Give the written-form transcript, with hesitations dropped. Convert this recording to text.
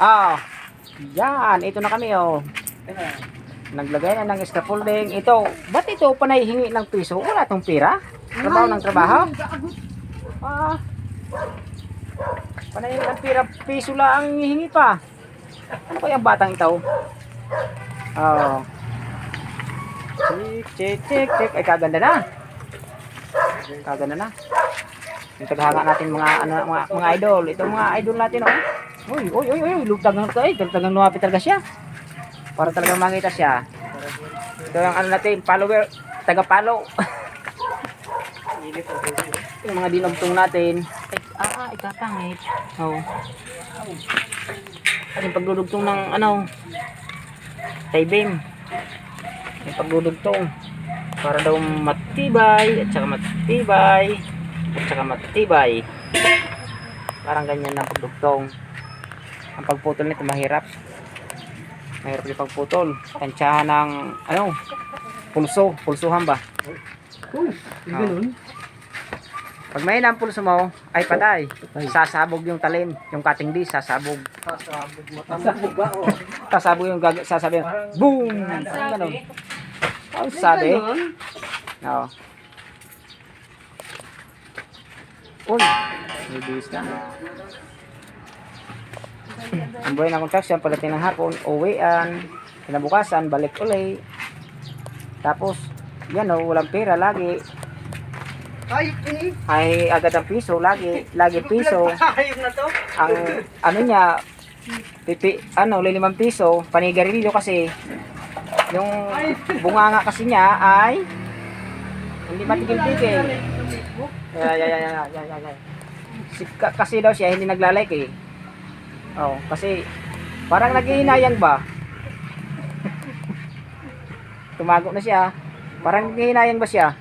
Ah, yan. Ito na kami, oh. Naglagay na ng scaffolding. Ito, ba't ito panay hingi ng piso? Wala tong pira? Trabaho ng trabaho? Ah, panay ng pira, piso lang ang hihingi pa. Ano kaya ang batang ito? Oh. Check, check, check. Ay, kaganda na. Kaganda na. Yung taghanga natin mga idol. Ito mga idol natin, oh. Uy, uy, uy, uy. Lugtagang ito, eh. Talagang lumapit talaga siya. Para talagang makita siya. Ito yung ano natin, follower, taga-follow. Yung mga dinugtong natin. Ay, ikapangit. Oh. Yung paglulugtong ng ano, taybim. Yung paglulugtong. Para daw matibay, at saka matibay, at saka matibay. Parang ganyan ang paglugtong. Ang pagputol nito mahirap. Mahirap yung pagputol. Tansyahan ng ano, pulsuhan ba? Ganun. Pag may ang pulso mo, ay patay. Sasabog yung talim, yung cutting disc, sasabog. Sasabog ba? Oh. Sasabog yung sasabi, boom! Ganun. Ang sabi. Oo. Uy, may bis na. Ang buhay ng construction, pagdating ng hapon, uwian, kinabukasan, balik uli. Tapos, yan o, walang pera lagi. Ay, agad ang piso, lagi piso. Ang, ano niya, limang piso, panigarilyo kasi, yung bunganga kasi niya ay, hindi matigil-tigil. Kasi daw siya, hindi naglalike eh. Oh, kasi parang naghihinayang ba? Tumago na siya. Parang naghihinayang ba siya?